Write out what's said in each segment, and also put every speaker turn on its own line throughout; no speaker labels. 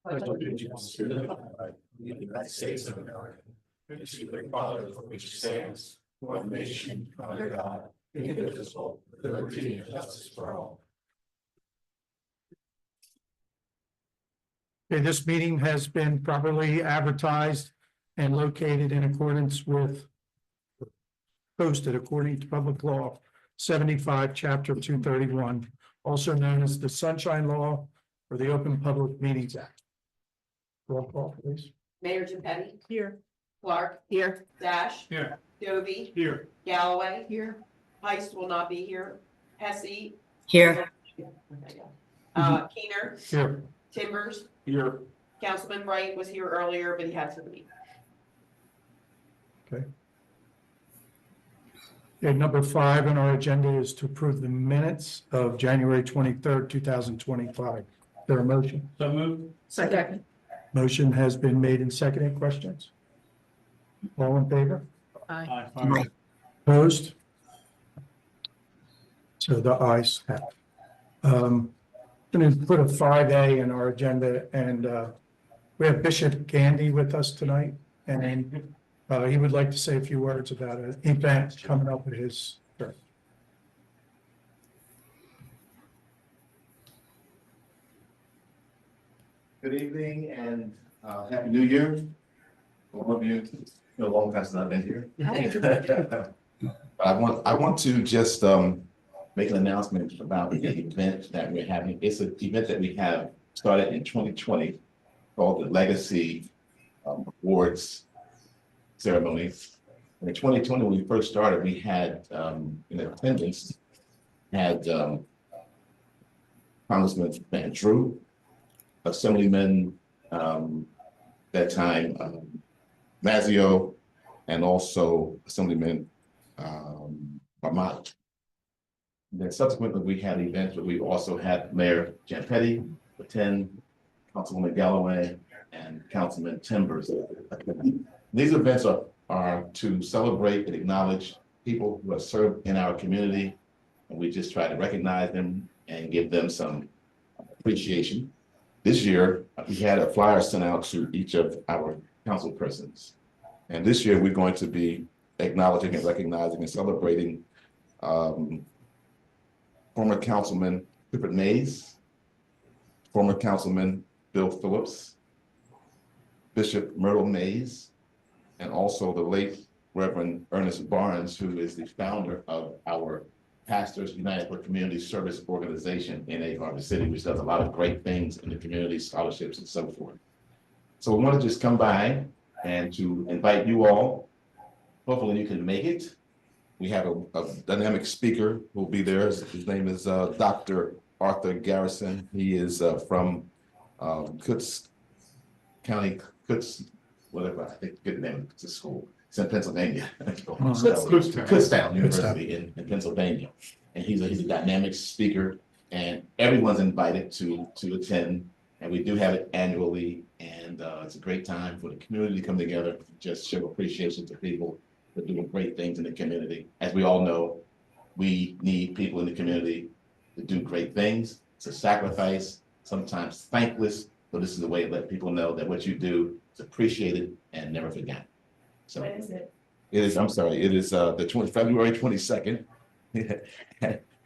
pledge allegiance to the flag of the United States of America, and to the republic for which it stands, one nation, under God, indivisible, with liberty and justice for all.
Okay, this meeting has been properly advertised and located in accordance with posted according to Public Law 75, Chapter 231, also known as the Sunshine Law or the Open Public Meetings Act. Roll call, please.
Mayor Petty.
Here.
Clark.
Here.
Dash.
Here.
Dovey.
Here.
Galloway.
Here.
Heist will not be here. Hesse.
Here.
Keener.
Here.
Timbers.
Here.
Councilman Wright was here earlier, but he had to leave.
Okay, number 5 on our agenda is to approve the minutes of January 23rd, 2025. Is there a motion?
So moved.
Second.
Motion has been made and seconded. Questions? All in favor?
Aye.
Opposed? So the ayes have. Going to put a 5A in our agenda, and we have Bishop Gandy with us tonight, and he would like to say a few words about an event coming up at his church.
Good evening and Happy New Year. All of you, it's been a long time since I've been here. But I want to just make an announcement about the event that we're having. It's an event that we have started in 2020 called the Legacy Awards Ceremony. And in 2020, when we first started, we had in attendance had Congressman Van Drew, Assemblyman that time Mazzio, and also Assemblyman Vermont. Then subsequently, we had events where we also had Mayor Petty attend, Councilwoman Galloway, and Councilman Timbers. These events are to celebrate and acknowledge people who have served in our community, and we just try to recognize them and give them some appreciation. This year, we had a flyer sent out to each of our council persons. And this year, we're going to be acknowledging and recognizing and celebrating former Councilman Clifford Mays, former Councilman Bill Phillips, Bishop Myrtle Mays, and also the late Reverend Ernest Barnes, who is the founder of our Pastors United for Community Service Organization in Egg Harbor City, which does a lot of great things in the community, scholarships and so forth. So we want to just come by and to invite you all. Hopefully you can make it. We have a dynamic speaker who will be there. His name is Dr. Arthur Garrison. He is from Coots County, whatever, I think good name of the school. It's in Pennsylvania. Kutztown University in Pennsylvania. And he's a dynamic speaker, and everyone's invited to attend. And we do have it annually, and it's a great time for the community to come together, just show appreciation to people for doing great things in the community. As we all know, we need people in the community to do great things. It's a sacrifice, sometimes thankless, but this is a way to let people know that what you do is appreciated and never forgotten. So
When is it?
it is, I'm sorry, it is February 22nd.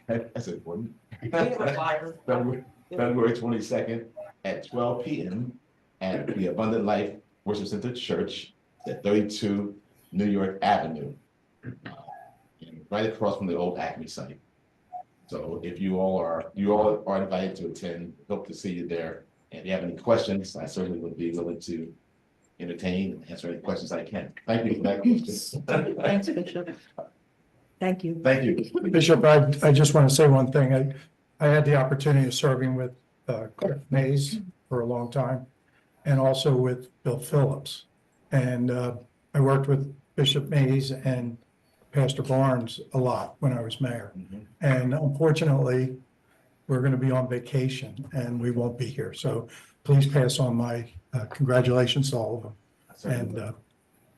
That's important.
We have a flyer.
February 22nd at 12 p.m. at the Abundant Life Worship Center Church at 32 New York Avenue, right across from the old Acme site. So if you all are invited to attend, hope to see you there. And if you have any questions, I certainly would be willing to entertain and answer any questions I can. Thank you for that question.
Thanks, Bishop. Thank you.
Thank you.
Bishop, I just want to say one thing. I had the opportunity of serving with Cliff Mays for a long time, and also with Bill Phillips. And I worked with Bishop Mays and Pastor Barnes a lot when I was mayor. And unfortunately, we're going to be on vacation and we won't be here. So please pass on my congratulations to all of them. And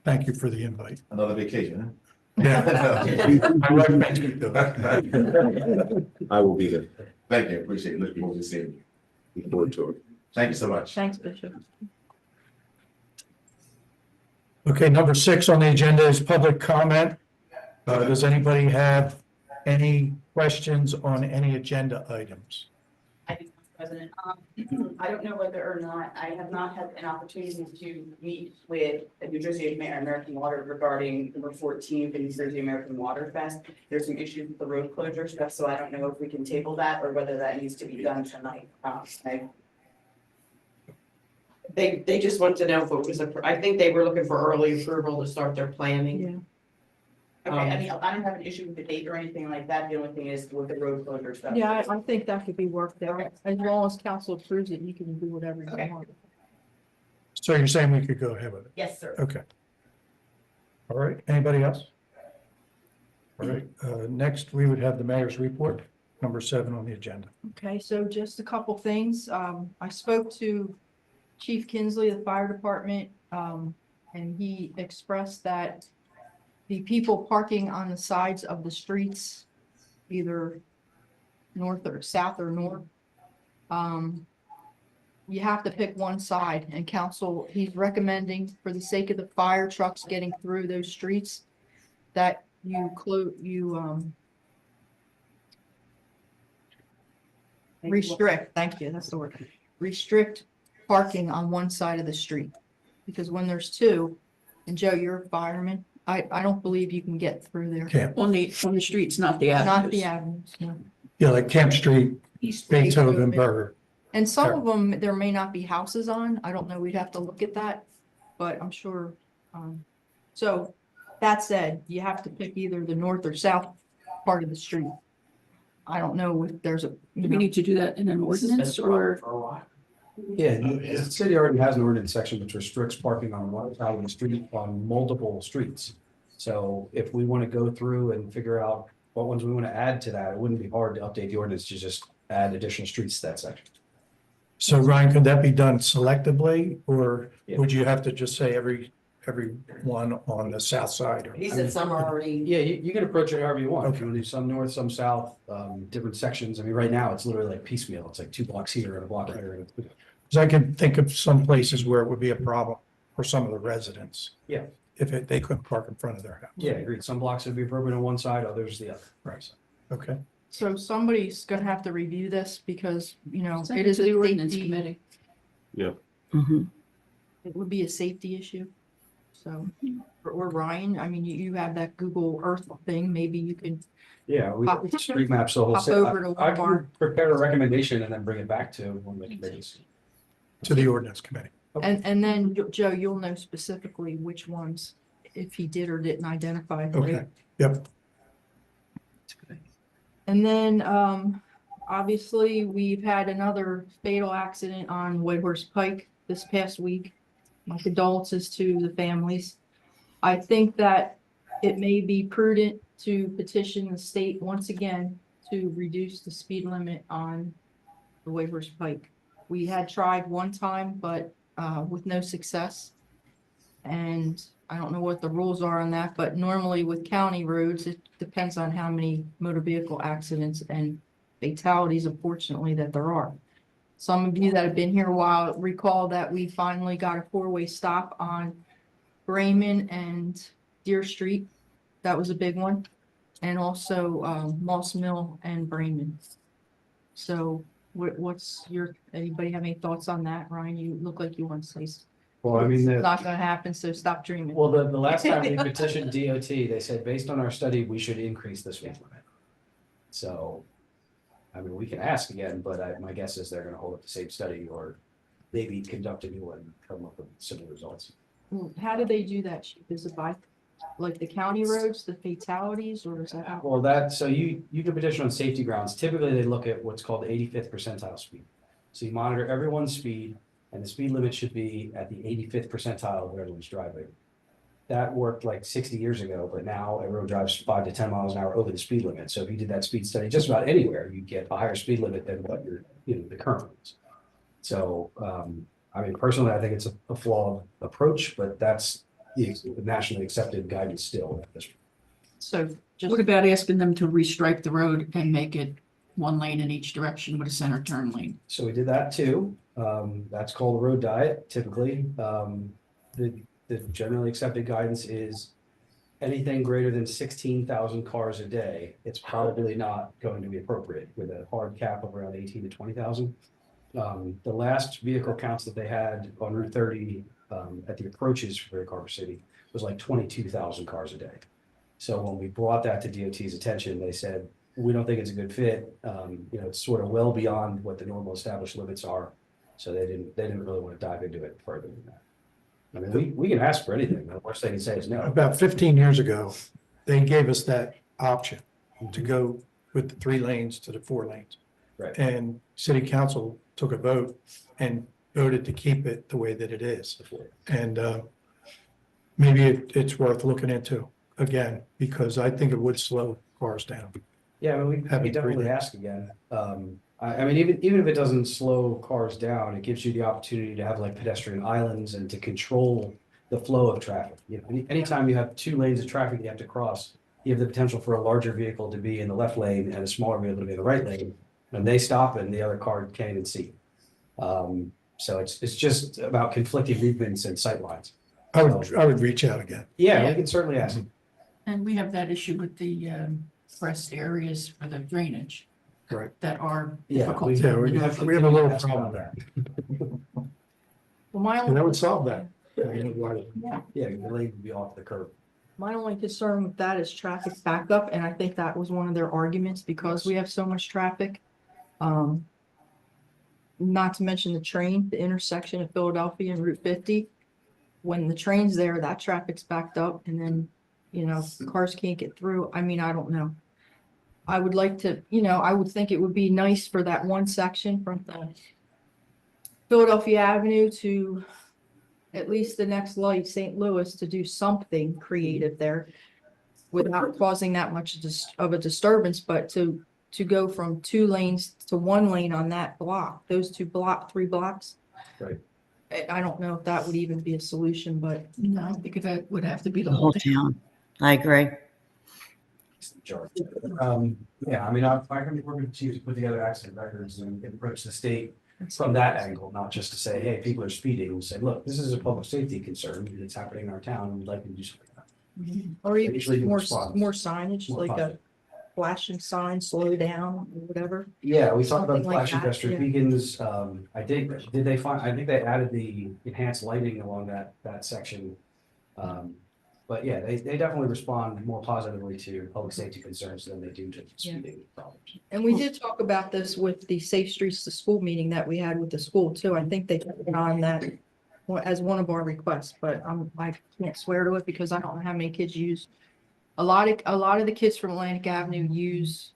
thank you for the invite.
Another vacation,
Yeah. I recommend you do it.
I will be there. Thank you, appreciate it. Looking forward to seeing you. Looking forward to it. Thank you so much.
Thanks, Bishop.
Okay, number 6 on the agenda is public comment. Does anybody have any questions on any agenda items?
I do, President. I don't know whether or not, I have not had an opportunity to meet with the New Jersey American Water regarding number 14, the New Jersey American Water Fest. There's some issues with the road closure stuff, so I don't know if we can table that or whether that needs to be done tonight.
They just wanted to know if it was, I think they were looking for early approval to start their planning.
Yeah.
Okay, I mean, I don't have an issue with the date or anything like that. The only thing is with the road closure stuff.
Yeah, I think that could be worked out. As long as council approves it, you can do whatever you
Okay.
want.
So you're saying we could go ahead with it?
Yes, sir.
Okay. All right, anybody else? All right, next we would have the mayor's report, number 7 on the agenda.
Okay, so just a couple things. I spoke to Chief Kinsley, the fire department, and he expressed that the people parking on the sides of the streets, either north or south or north, you have to pick one side, and council, he's recommending for the sake of the fire trucks getting through those streets, that restrict, thank you, that's the word, restrict parking on one side of the street. Because when there's two, and Joe, you're a fireman, I don't believe you can get through there.
Camp,
On the streets, not the
Not the
avenues.
avenues, no.
yeah, like Camp Street,
East
Beethoven, Burger.
And some of them, there may not be houses on, I don't know, we'd have to look at that, but I'm sure, so that said, you have to pick either the north or south part of the street. I don't know if there's a,
Do
you
we
know,
need to do that in an ordinance or?
Yeah, the city already has an ordinance section which restricts parking on one side of the street on multiple streets. So if we want to go through and figure out what ones we want to add to that, it wouldn't be hard to update the ordinance to just add additional streets to that section.
So Ryan, could that be done selectively, or
Yeah.
would you have to just say every one on the south side? Or
He said some are already.
Yeah, you can approach it however you want. If
Okay.
you want to do some north, some south, different sections. I mean, right now, it's literally like piecemeal. It's like 2 blocks here and a block here. and-
Because I can think of some places where it would be a problem for some of the residents.
Yeah.
If they couldn't park in front of their house.
Yeah, agreed. Some blocks would be appropriate on one side, others the other.
Right. Okay,
so somebody's gonna have to review this because, you know,
Send
it
it
is
to
a
the ordinance
safety,
committee.
Yeah.
Mhm.
it would be a safety issue. So, or Ryan, I mean, you have that Google Earth thing, maybe you can,
Yeah, we
Pop-
street maps the whole.
pop
city.
over to
I
one of our-
can prepare a recommendation and then bring it back to one of the committees.
to the ordinance committee.
and then Joe, you'll know specifically which ones, if he did or didn't identify. right?
Okay, yep.
And then, obviously, we've had another fatal accident on White Horse Pike this past week. My condolences to the families. I think that it may be prudent to petition the state once again to reduce the speed limit on the White Horse Pike. We had tried one time, but, with no success. And I don't know what the rules are on that, but normally with county roads, it depends on how many motor vehicle accidents and fatalities, unfortunately, that there are. Some of you that have been here a while recall that we finally got a 4-way stop on Brayman and Deer Street. That was a big one. And also, Moss Mill and Brayman. So what's anybody have any thoughts on that? Ryan, you look like you want to say something.
Well, I mean,
It's not gonna happen, so stop dreaming.
well, the last time we petitioned DOT, they said, based on our study, we should increase the speed limit. So, I mean, we can ask again, but my guess is they're gonna hold up the same study or maybe conduct a new one and come up with similar results.
How do they do that? Chief? Is it by, like, the county roads, the fatalities, or is that how?
Well, so you can petition on safety grounds. Typically, they look at what's called the 85th percentile speed. So you monitor everyone's speed, and the speed limit should be at the 85th percentile of where everyone's driving. That worked like 60 years ago, but now everyone drives 5 to 10 miles an hour over the speed limit. So if you did that speed study just about anywhere, you'd get a higher speed limit than what the current one is. So, I mean, personally, I think it's a flawed approach, but that's the nationally accepted guidance still.
So just,
What about asking them to restripe the road and make it one lane in each direction with a center turn lane.
So we did that too. That's called a road diet typically. The generally accepted guidance is anything greater than 16,000 cars a day, it's probably not going to be appropriate with a hard cap of around 18 to 20,000. The last vehicle counts that they had on Route 30 at the approaches for Carver City was like 22,000 cars a day. So when we brought that to DOT's attention, they said, we don't think it's a good fit. It's sort of well beyond what the normal established limits are. So they didn't really want to dive into it further than that. I mean, we can ask for anything. The worst they can say is no.
About 15 years ago, they gave us that option to go with the 3 lanes to the 4 lanes.
Right.
And city council took a vote and voted to keep it the way that it is. And maybe it's worth looking into again, because I think it would slow cars down.
Yeah, I mean, we
Having
can definitely
3 lanes.
ask again. I mean, even if it doesn't slow cars down, it gives you the opportunity to have like pedestrian islands and to control the flow of traffic. Anytime you have 2 lanes of traffic you have to cross, you have the potential for a larger vehicle to be in the left lane and a smaller vehicle to be in the right lane. And they stop and the other car can't even see. So it's just about conflicting movements and sightlines.
I would reach out again.
Yeah, we can certainly ask.
And we have that issue with the pressed areas for the drainage
Correct.
that are
Yeah,
difficult.
Yeah, we have a little problem there.
Well, my
And that
only,
would solve that.
Yeah, the lane would be off the curb.
my only concern with that is traffic backup, and I think that was one of their arguments because we have so much traffic. Not to mention the train, the intersection of Philadelphia and Route 50. When the train's there, that traffic's backed up and then, cars can't get through. I mean, I don't know. I would like to, I would think it would be nice for that one section from the Philadelphia Avenue to at least the next light, St. Louis, to do something creative there without causing that much of a disturbance, but to go from 2 lanes to 1 lane on that block, those 3 blocks.
Right.
I don't know if that would even be a solution, but
No, I think that would have to be the
The
whole
whole
town.
town. I agree.
Sure. Yeah, I mean, we're going to put together accident records and approach the state from that angle, not just to say, hey, people are speeding. We'll say, look, this is a public safety concern. It's happening in our town and we'd like to do something about it.
or
Usually
even
do
more
response.
signage,
More
like a
positive.
flashing sign, slow down, or whatever.
Yeah, we talked about
Something like
flashing
that,
pedestrian
yeah.
beacons. I think they added the enhanced lighting along that section. But yeah, they definitely respond more positively to public safety concerns than they do to speeding problems.
And we did talk about this with the Safe Streets to School meeting that we had with the school too. I think they took it on that as one of our requests, but I can't swear to it because I don't know how many kids use. A lot of the kids from Atlantic Avenue use,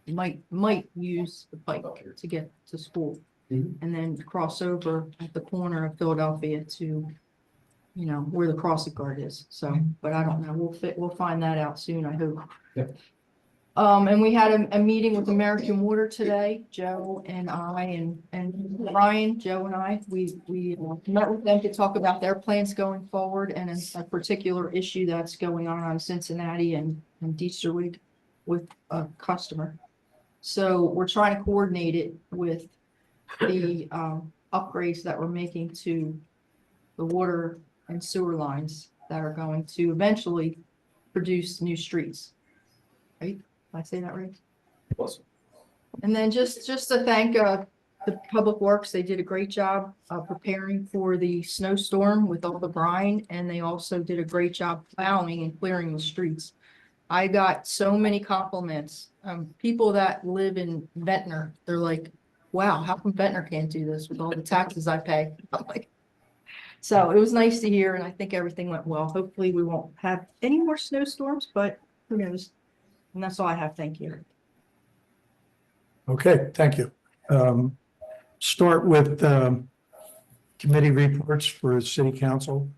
might use the bike to get to school.
Mhm.
And then cross over at the corner of Philadelphia to, where the crossing guard is. So, but I don't know. We'll find that out soon, I hope.
Yep.
And we had a meeting with American Water today, Joe and I and Ryan, Joe and I, we met with them to talk about their plans going forward and a particular issue that's going on Cincinnati and Deesterwig with a customer. So we're trying to coordinate it with the upgrades that we're making to the water and sewer lines that are going to eventually produce new streets. Right? Did I say that right?
Awesome.
And then just to thank the Public Works, they did a great job preparing for the snowstorm with all the brine, and they also did a great job plowing and clearing the streets. I got so many compliments. People that live in Ventnor, they're like, wow, how come Ventnor can't do this with all the taxes I pay? I'm like, so it was nice to hear, and I think everything went well. Hopefully we won't have any more snowstorms, but who knows? And that's all I have. Thank you.
Okay, thank you. Start with committee reports for city council.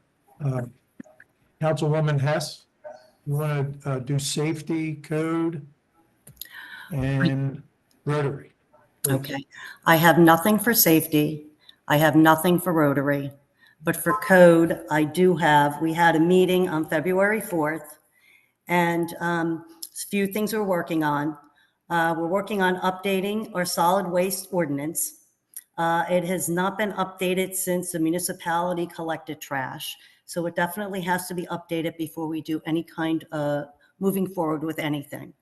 Councilwoman Hess, you want to do safety, code, and Rotary?
Okay. I have nothing for safety. I have nothing for Rotary. But for code, I do have, we had a meeting on February 4th, and a few things we're working on. We're working on updating our solid waste ordinance. It has not been updated since the municipality collected trash. So it definitely has to be updated before we do any kind of moving forward with anything.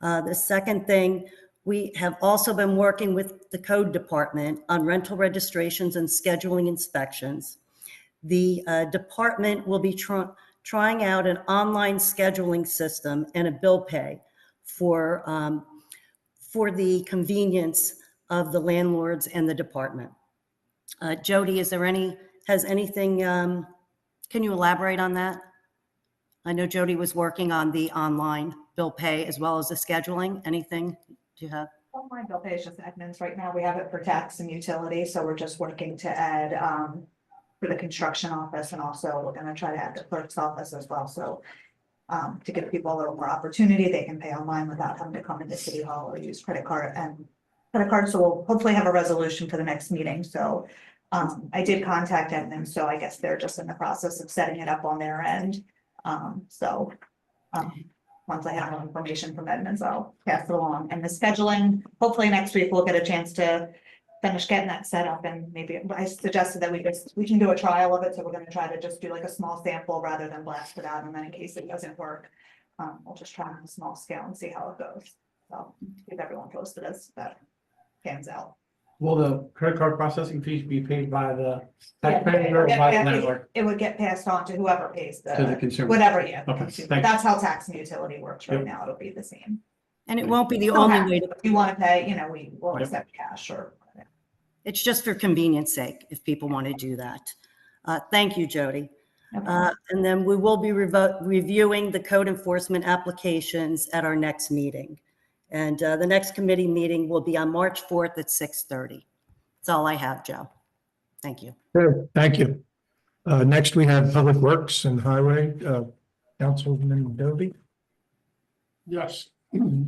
The second thing, we have also been working with the code department on rental registrations and scheduling inspections. The department will be trying out an online scheduling system and a bill pay for the convenience of the landlords and the department. Jody, has anything, can you elaborate on that? I know Jody was working on the online bill pay as well as the scheduling. Anything do you have?
Online bill pay is just admins right now. We have it for tax and utility, so we're just working to add for the construction office, and also we're gonna try to add the clerk's office as well. So to give people a little more opportunity, they can pay online without having to come into City Hall or use credit card. So we'll hopefully have a resolution for the next meeting. So I did contact admin, so I guess they're just in the process of setting it up on their end. Once I have more information from admins, I'll pass it along. And the scheduling, hopefully next week we'll get a chance to finish getting that set up, and maybe I suggested that we can do a trial of it. So we're gonna try to just do like a small sample rather than blast it out. And then in case it doesn't work, we'll just try on a small scale and see how it goes. So keep everyone posted as that pans out.
Will the credit card processing fees be paid by the taxpayer or by the landlord?
It would get passed on to whoever pays
To the consumer.
whatever, yeah. the
Okay,
consumer.
thank you.
That's how tax and utility works right
Yep.
now. It'll be the same.
And it won't be the
Don't
only
have
way
to,
to,
If you want to pay, we will
Yep.
accept cash or.
it's just for convenience sake, if people want to do that. Thank you, Jody.
No problem.
And then we will be reviewing the code enforcement applications at our next meeting. And the next committee meeting will be on March 4th at 6:30. That's all I have, Joe. Thank you.
Good, thank you. Next, we have Public Works and Highway, Councilman Dovey.
Yes,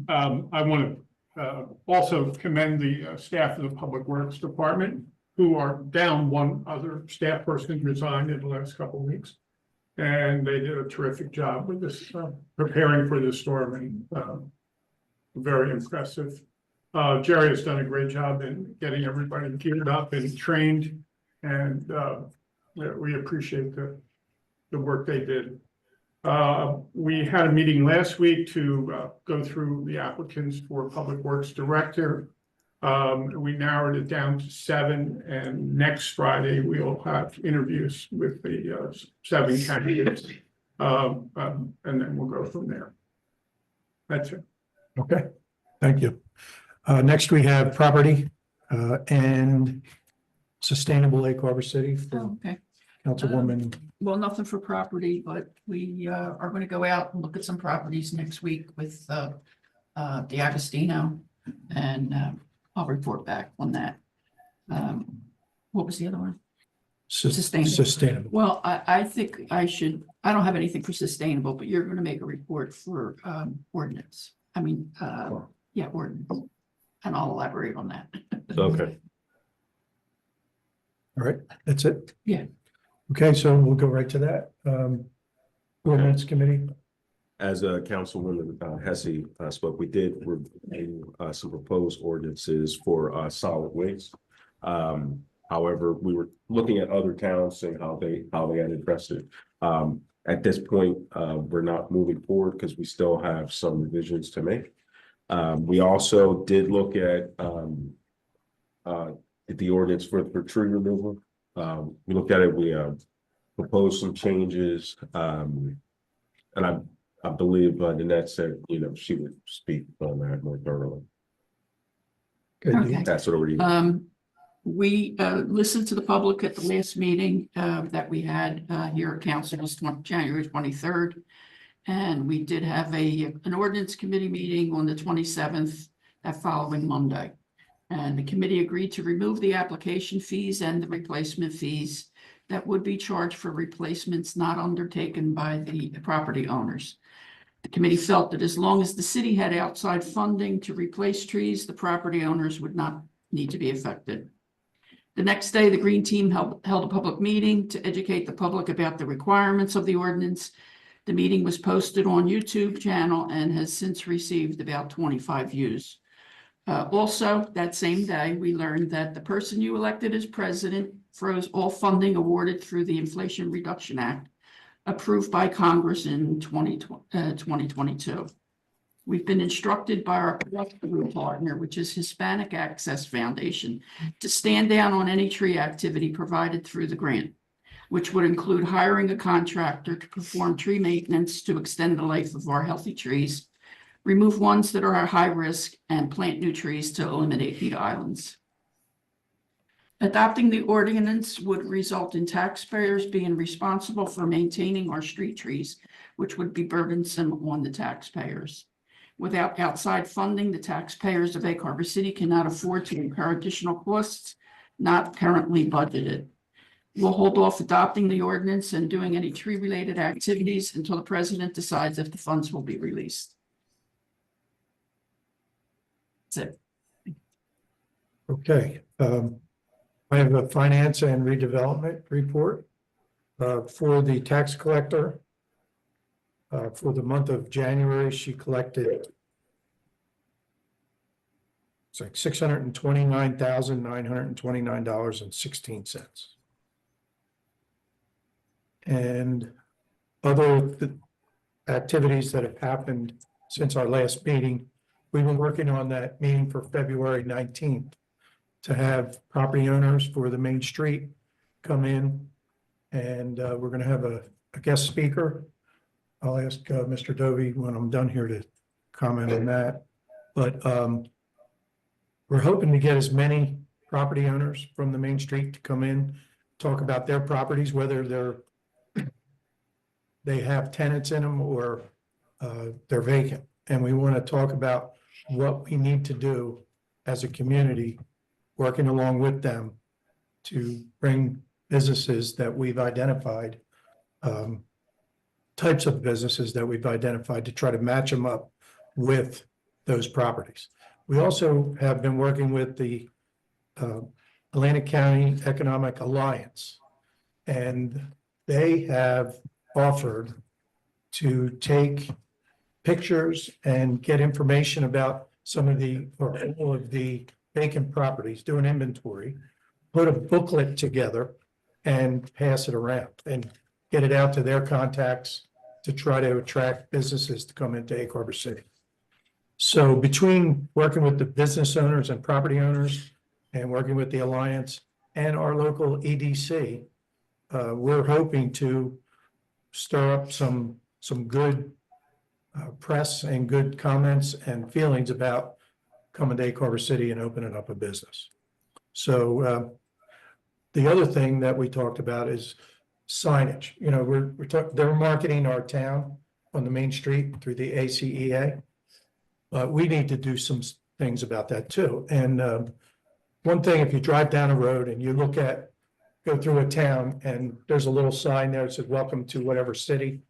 I want to also commend the staff of the Public Works Department, who are down one other staff person resigned in the last couple of weeks. And they did a terrific job with this, preparing for this storm, and very impressive. Jerry has done a great job in getting everybody geared up and trained, and we appreciate the work they did. We had a meeting last week to go through the applicants for Public Works Director. We narrowed it down to 7, and next Friday we'll have interviews with the 7 candidates. And then we'll go from there. That's it.
Okay, thank you. Next, we have Property and Sustainable Lake Harbor City for
Oh, okay.
Councilwoman.
Well, nothing for property, but we are going to go out and look at some properties next week with D'Agostino, and I'll report back on that. What was the other one? Sustainable. Well, I think I don't have anything for sustainable, but you're going to make a report for ordinance. Ordinance. And I'll elaborate on that.
Okay.
All right, that's it?
Yeah.
Okay, so we'll go right to that. Ordinance Committee.
As Councilwoman Hesse spoke, we did review some proposed ordinances for solid waste. However, we were looking at other towns, seeing how they had addressed it. At this point, we're not moving forward because we still have some revisions to make. We also did look at the ordinance for tree removal. We looked at it, we proposed some changes, and I believe Nanette said, she would speak on that more thoroughly.
Okay.
Pass it over to you.
We listened to the public at the last meeting that we had here at council, was January 23rd. And we did have an ordinance committee meeting on the 27th, that following Monday. And the committee agreed to remove the application fees and the replacement fees that would be charged for replacements not undertaken by the property owners. The committee felt that as long as the city had outside funding to replace trees, the property owners would not need to be affected. The next day, the Green Team held a public meeting to educate the public about the requirements of the ordinance, The meeting was posted on YouTube channel and has since received about 25 views. Also, that same day, we learned that the person you elected as president froze all funding awarded through the Inflation Reduction Act approved by Congress in 2022. We've been instructed by our collective partner, which is Hispanic Access Foundation, to stand down on any tree activity provided through the grant, which would include hiring a contractor to perform tree maintenance to extend the life of our healthy trees, remove ones that are at high risk, and plant new trees to eliminate heat islands. Adopting the ordinance would result in taxpayers being responsible for maintaining our street trees, which would be burdensome on the taxpayers. Without outside funding, the taxpayers of Egg Harbor City cannot afford to incur additional costs not currently budgeted. We'll hold off adopting the ordinance and doing any tree-related activities until the president decides if the funds will be released. That's it.
Okay, I have a finance and redevelopment report for the tax collector. For the month of January, she collected it's like $629,929.16. And other activities that have happened since our last meeting, we've been working on that meeting for February 19th to have property owners for the main street come in, and we're going to have a guest speaker. I'll ask Mr. Dovey when I'm done here to comment on that. But we're hoping to get as many property owners from the main street to come in, talk about their properties, whether they have tenants in them or they're vacant. And we want to talk about what we need to do as a community, working along with them to bring businesses that we've identified, types of businesses that we've identified to try to match them up with those properties. We also have been working with the Atlantic County Economic Alliance, and they have offered to take pictures and get information about some of the, or all of the vacant properties, do an inventory, put a booklet together and pass it around and get it out to their contacts to try to attract businesses to come into Egg Harbor City. So between working with the business owners and property owners and working with the Alliance and our local EDC, we're hoping to stir up some good press and good comments and feelings about coming to Egg Harbor City and opening up a business. So the other thing that we talked about is signage. You know, they're marketing our town on the main street through the ACEA. But we need to do some things about that too. And one thing, if you drive down a road and you go through a town and there's a little sign there that says, welcome to whatever city.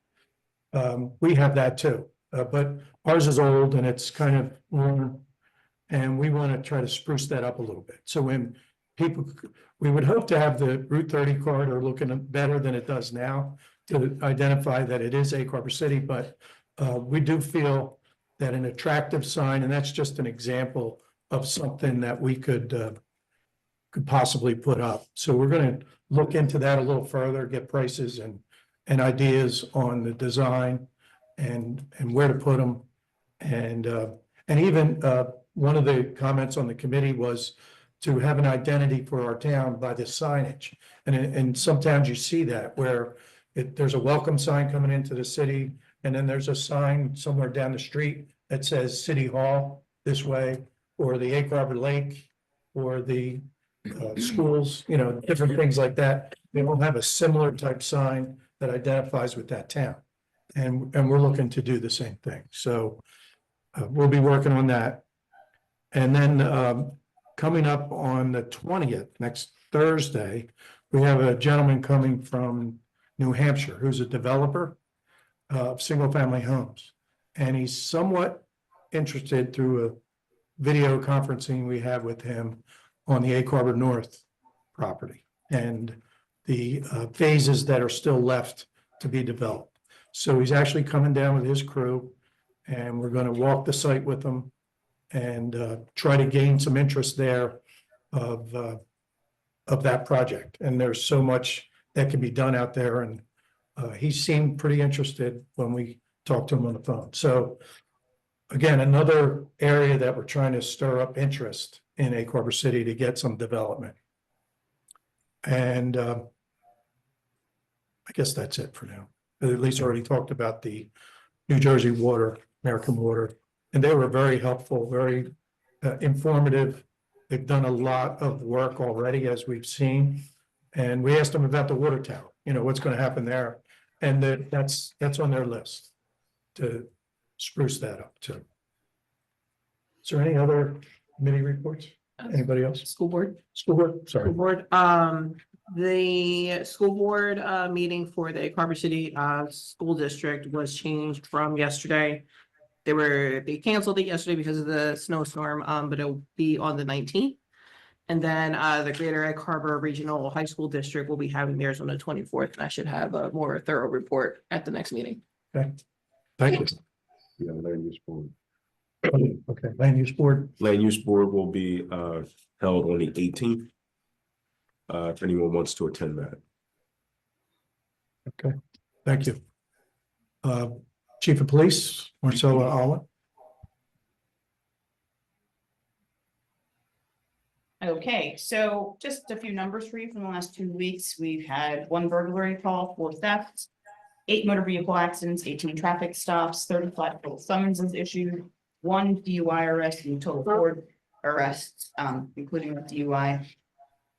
We have that too, but ours is old and it's kind of worn. And we want to try to spruce that up a little bit. So when we would hope to have the Route 30 corridor looking better than it does now to identify that it is Egg Harbor City, but we do feel that an attractive sign, and that's just an example of something that we could possibly put up. So we're going to look into that a little further, get prices and ideas on the design and where to put them. And even one of the comments on the committee was to have an identity for our town by the signage. And sometimes you see that where there's a welcome sign coming into the city, and then there's a sign somewhere down the street that says City Hall this way, or the Egg Harbor Lake, or the schools, you know, different things like that. They will have a similar type sign that identifies with that town. And we're looking to do the same thing. So we'll be working on that. And then coming up on the 20th, next Thursday, we have a gentleman coming from New Hampshire who's a developer of single-family homes. And he's somewhat interested through a video conferencing we have with him on the Egg Harbor North property and the phases that are still left to be developed. So he's actually coming down with his crew, and we're gonna walk the site with them and try to gain some interest there of that project. And there's so much that can be done out there, and he seemed pretty interested when we talked to him on the phone. So again, another area that we're trying to stir up interest in Egg Harbor City to get some development. And I guess that's it for now. At least already talked about the New Jersey Water, American Water, and they were very helpful, very informative. They've done a lot of work already, as we've seen. And we asked them about the water tower, you know, what's going to happen there. And that's on their list to spruce that up too. Is there any other committee reports? Anybody else?
School board.
School board, sorry.
School board, the school board, meeting for the Egg Harbor City, school district was changed from yesterday. They canceled it yesterday because of the snowstorm, but it'll be on the 19th. And then, the Greater Egg Harbor Regional High School District will be having theirs on the 24th, and I should have a more thorough report at the next meeting.
Okay, thank you.
Yeah, land use board.
Okay, land use board,
Land use board will be held on the 18th. If anyone wants to attend that.
okay, thank you. Chief of Police, Marcella Allen.
Okay, so just a few numbers for you from the last 2 weeks. We've had 1 burglary call, 4 thefts, 8 motor vehicle accidents, 18 traffic stops, 35 total summonses issued, 1 DUI arrest, and total 4 arrests, including the DUI.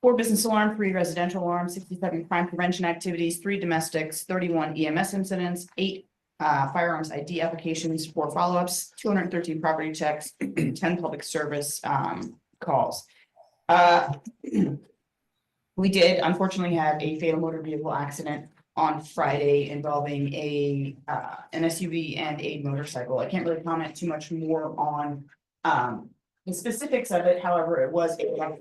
4 business alarms, 3 residential alarms, 67 crime prevention activities, 3 domestics, 31 EMS incidents, 8 firearms ID applications, 4 follow-ups, 213 property checks, 10 public service calls. We did unfortunately have a fatal motor vehicle accident on Friday involving an SUV and a motorcycle. I can't really comment too much more on the specifics of it. However, it was a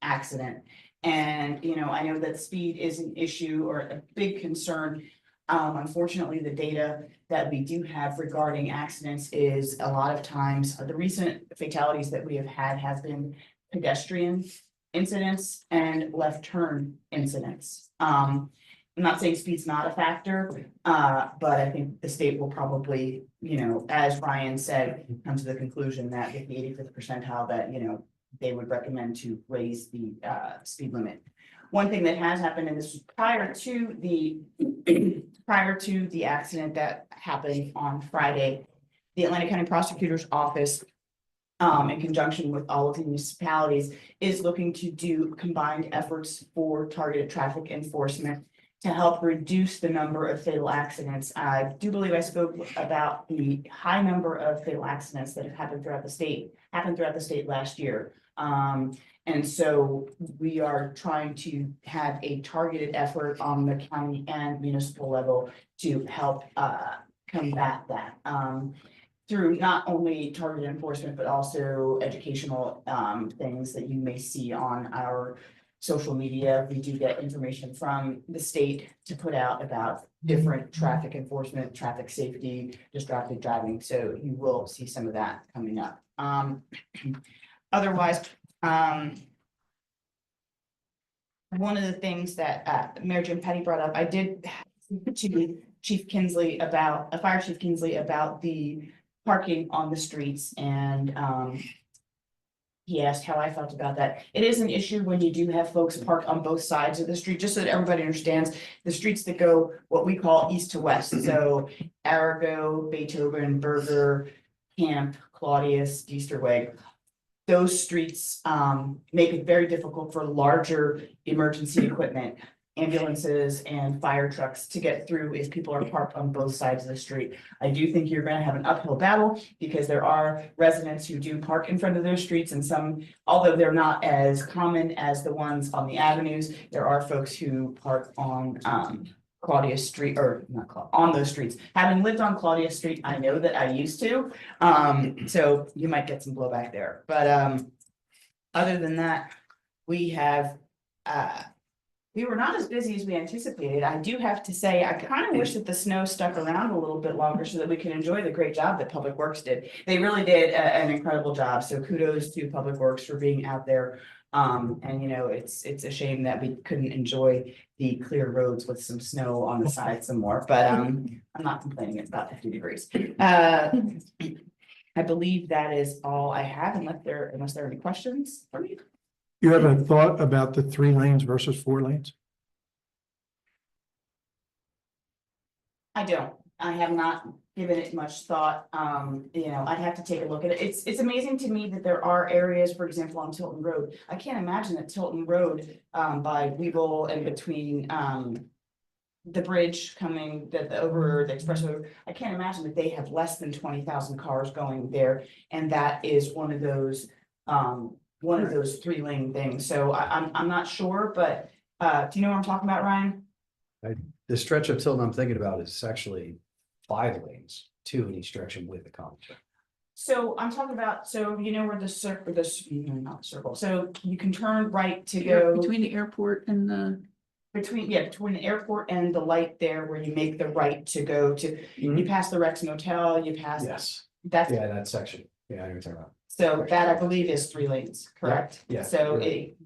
accident. And, you know, I know that speed is an issue or a big concern. Unfortunately, the data that we do have regarding accidents is a lot of times, the recent fatalities that we have had has been pedestrian incidents and left turn incidents. I'm not saying speed's not a factor, but I think the state will probably, you know, as Ryan said, come to the conclusion that with the 85th percentile that, you know, they would recommend to raise the speed limit. One thing that has happened, and this was prior to the accident that happened on Friday, the Atlantic County Prosecutor's Office, in conjunction with all of the municipalities, is looking to do combined efforts for targeted traffic enforcement to help reduce the number of fatal accidents. I do believe I spoke about the high number of fatal accidents that have happened throughout the state last year. And so we are trying to have a targeted effort on the county and municipal level to help combat that. Through not only targeted enforcement, but also educational things that you may see on our social media. We do get information from the state to put out about different traffic enforcement, traffic safety, distracted driving. So you will see some of that coming up. Otherwise, one of the things that Mayor Jim Petty brought up, I did to Chief Kinsley about, Fire Chief Kinsley about the parking on the streets, and he asked how I felt about that. It is an issue when you do have folks parked on both sides of the street, just so that everybody understands the streets that go what we call east to west. So Arago, Beethoven, Berger, Camp, Claudius, Easterweg. Those streets make it very difficult for larger emergency equipment, ambulances and fire trucks to get through if people are parked on both sides of the street. I do think you're going to have an uphill battle because there are residents who do park in front of those streets, and some, although they're not as common as the ones on the avenues, there are folks who park on Claudius Street, or not on those streets. Having lived on Claudius Street, I know that I used to. So you might get some blowback there. But other than that, we have We were not as busy as we anticipated. I do have to say, I kind of wish that the snow stuck around a little bit longer so that we can enjoy the great job that Public Works did. They really did an incredible job. So kudos to Public Works for being out there. And you know, it's a shame that we couldn't enjoy the clear roads with some snow on the side some more, but I'm not complaining. It's about 50 degrees. I believe that is all I have unless there are any questions for me.
You have a thought about the 3 lanes versus 4 lanes?
I don't. I have not given it much thought. You know, I'd have to take a look at it. It's amazing to me that there are areas, for example, on Tilton Road. I can't imagine that Tilton Road by Weevil and between the bridge coming over the expressway. I can't imagine that they have less than 20,000 cars going there, and that is one of those 3-lane things. So I'm not sure, but do you know what I'm talking about, Ryan?
The stretch of Tilton I'm thinking about is actually 5 lanes, 2 in each direction with the conflict.
So I'm talking about, so you know where the circle, not circle, so you can turn right to go
Between the airport and the,
between the airport and the light there where you make the right to go to, you pass the Rex Motel, you pass.
Yes,
That's,
yeah, that section. Yeah, I know what you're talking about.
so that I believe is 3 lanes, correct?
Yeah,
So
yeah.
it,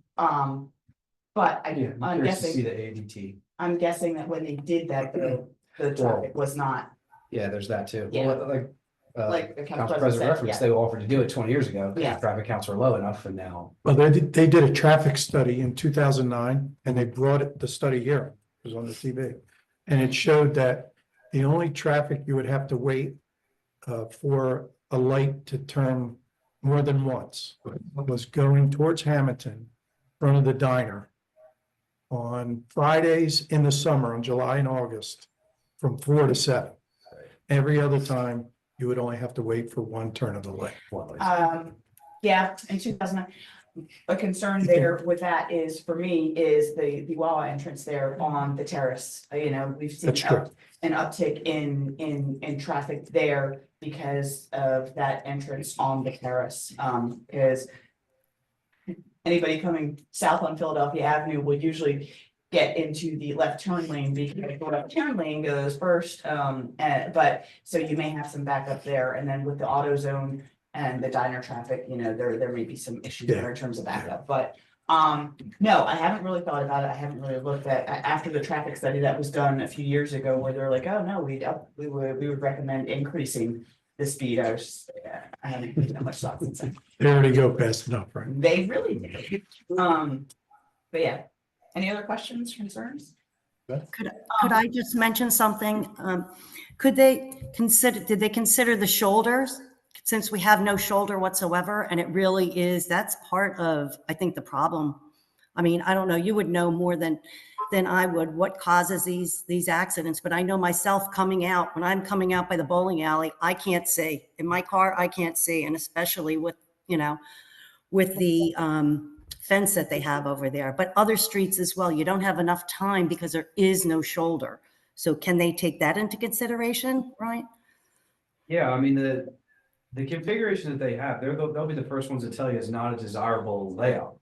but
Yeah,
I'm
I'm curious to see
guessing,
the ADT.
I'm guessing that when they did that, the traffic was not
Yeah, there's that too.
Yeah.
Well,
like the
Council
President
President
said,
referenced,
yeah.
they offered to do it 20 years ago. 'Cause
Yeah.
the traffic counts were low enough, and now.
Well, they did a traffic study in 2009 and they brought the study here, it was on the TV. And it showed that the only traffic you would have to wait for a light to turn more than once was going towards Hamilton, in front of the diner. On Fridays in the summer, in July and August, from 4 to 7. Every other time, you would only have to wait for one turn of the light.
Yeah, in 2009. A concern there with that is, for me, is the Wawa entrance there on the terrace. You know, we've seen
That's true.
an uptick in traffic there because of that entrance on the terrace. Because anybody coming south on Philadelphia Avenue will usually get into the left turn lane because the left turn lane goes first. But so you may have some backup there, and then with the auto zone and the diner traffic, you know, there may be some issues there in terms of backup, but no, I haven't really thought about it. I haven't really looked at after the traffic study that was done a few years ago where they're like, oh, no, we would recommend increasing the speed. I haven't given that much thought since then.
They already go fast enough, right?
They really did. But yeah, any other questions, concerns?
Could I just mention something? Did they consider the shoulders? Since we have no shoulder whatsoever, and it really is, that's part of, I think, the problem. I mean, I don't know, you would know more than I would what causes these accidents, but I know myself coming out, when I'm coming out by the bowling alley, I can't see. In my car, I can't see, and especially with, you know, with the fence that they have over there, but other streets as well, you don't have enough time because there is no shoulder. So can they take that into consideration, right?
Yeah, I mean, the configuration that they have, they'll be the first ones to tell you is not a desirable layout.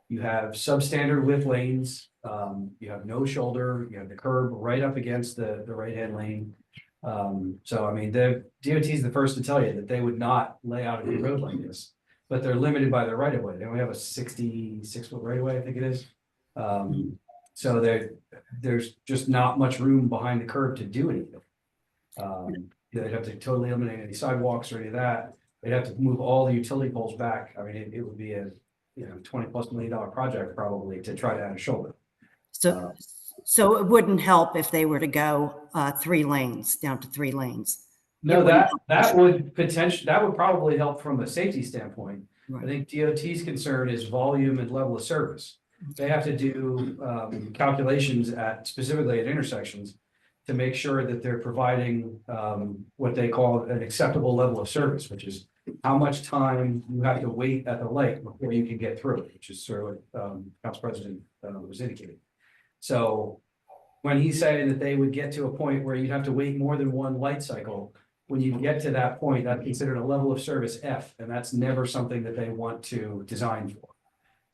You have substandard width lanes, you have no shoulder, you have the curb right up against the right-hand lane. So I mean, the DOT is the first to tell you that they would not lay out a new road like this, but they're limited by their right-of-way. They only have a 66-foot right-of-way, I think it is. So there's just not much room behind the curb to do anything. They'd have to totally eliminate any sidewalks or any of that. They'd have to move all the utility poles back. I mean, it would be a, you know, $20+ million project probably to try to add a shoulder.
So it wouldn't help if they were to go 3 lanes, down to 3 lanes.
No, that would probably help from a safety standpoint.
Right.
I think DOT's concern is volume and level of service. They have to do calculations specifically at intersections to make sure that they're providing what they call an acceptable level of service, which is how much time you have to wait at the light before you can get through, which is sort of what Council President was indicating. So when he's saying that they would get to a point where you'd have to wait more than one light cycle, when you get to that point, that's considered a level of service F, and that's never something that they want to design for.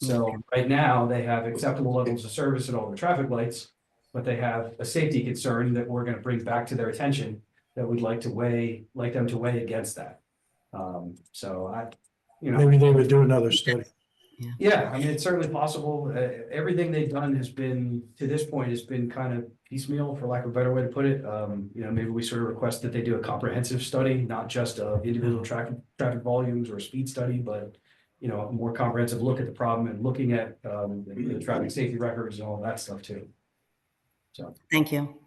So right now, they have acceptable levels of service at all the traffic lights, but they have a safety concern that we're gonna bring back to their attention that we'd like them to weigh against that. So
Maybe they would do another study.
yeah, I mean, it's certainly possible. Everything they've done has been, to this point, has been kind of piecemeal, for lack of a better way to put it. Maybe we sort of request that they do a comprehensive study, not just of individual traffic volumes or a speed study, but a more comprehensive look at the problem and looking at the traffic safety records and all that stuff too. So,
Thank you.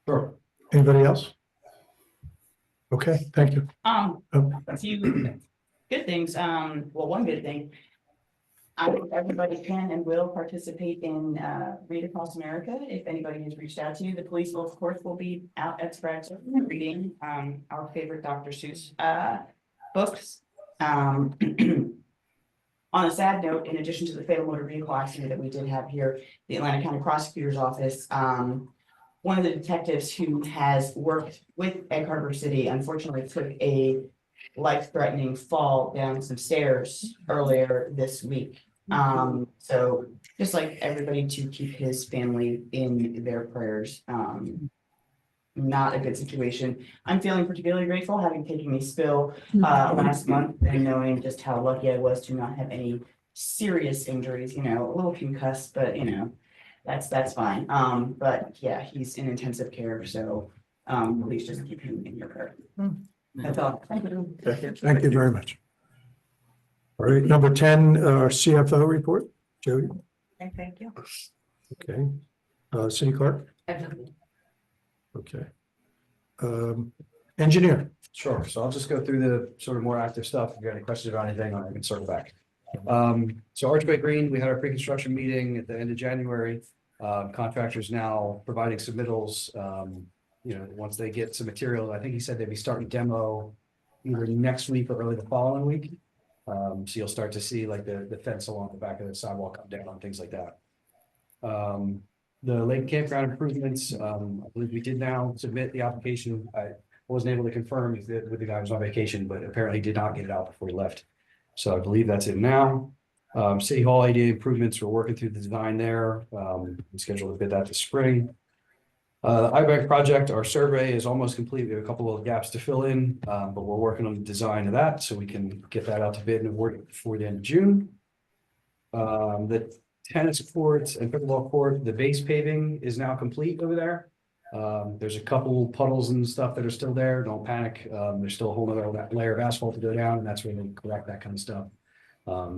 sure.
Anybody else? Okay, thank you.
A few good things. Well, one good thing. I hope everybody can and will participate in Read Across America. If anybody has reached out to you, the police will, of course, will be out at Spreads reading our favorite Dr. Seuss books. On a sad note, in addition to the fatal motor vehicle accident that we did have here, the Atlanta County Prosecutor's Office, one of the detectives who has worked with Egg Harbor City unfortunately took a life-threatening fall down some stairs earlier this week. So just like everybody to keep his family in their prayers. Not a good situation. I'm feeling particularly grateful having taken a spill last month and knowing just how lucky I was to not have any serious injuries, a little concussed, but that's fine. But yeah, he's in intensive care, so please just keep him in your prayer. That's all. Thank you.
Thank you very much. All right, number 10, our CFO report. Jody,
Thank you.
okay. City clerk, okay. Engineer,
Sure, so I'll just go through the sort of more active stuff. If you got any questions about anything, I can circle back. So Archway Green, we had our pre-construction meeting at the end of January. Contractors now providing submittals, once they get some material. I think he said they'd be starting demo either next week or early the following week. So you'll start to see like the fence along the back of the sidewalk come down, things like that. The lake campground improvements, I believe we did now submit the application. I wasn't able to confirm if with the guy who was on vacation, but apparently did not get it out before he left. So I believe that's it now. City Hall ADA improvements, we're working through the design there. We scheduled to bid that this spring. The IBEC project, our survey is almost complete. We have a couple of gaps to fill in, but we're working on the design of that so we can get that out to bid and award it before the end of June. The tennis courts and pickleball court, the base paving is now complete over there. There's a couple puddles and stuff that are still there. Don't panic. There's still a whole other layer of asphalt to go down, and that's where they correct that kind of stuff.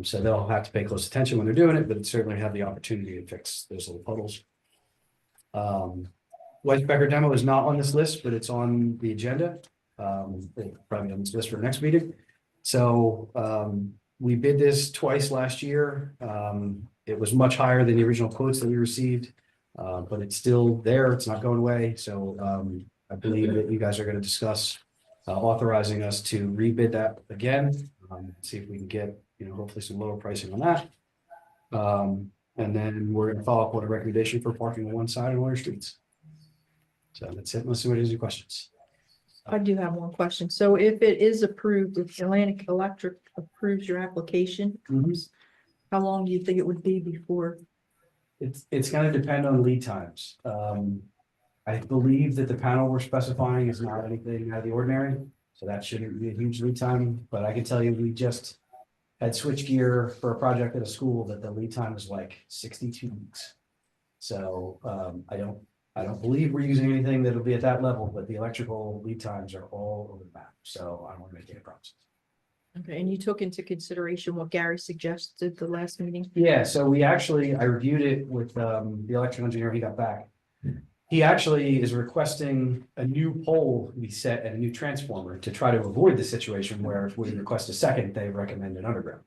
So they'll have to pay close attention when they're doing it, but certainly have the opportunity to fix those little puddles. White Becker demo is not on this list, but it's on the agenda. Probably on this list for next meeting. So we bid this twice last year. It was much higher than the original quotes that we received, but it's still there. It's not going away. So I believe that you guys are going to discuss authorizing us to rebid that again. See if we can get, hopefully some lower pricing on that. And then we're going to follow up with a recommendation for parking on one side and Warner Streets. So that's it. Unless somebody has any questions.
I do have one question. So if it is approved, if Atlantic Electric approves your application, how long do you think it would be before?
It's going to depend on lead times. I believe that the panel we're specifying is not anything out of the ordinary, so that shouldn't be a huge lead time. But I can tell you, we just had switchgear for a project at a school that the lead time is like 62 weeks. So I don't believe we're using anything that'll be at that level, but the electrical lead times are all over the map. So I don't want to make any promises.
Okay, and you took into consideration what Gary suggested at the last meeting?
Yeah, so I reviewed it with the electrical engineer he got back. He actually is requesting a new pole be set and a new transformer to try to avoid the situation where if we request a second, they recommend an underground.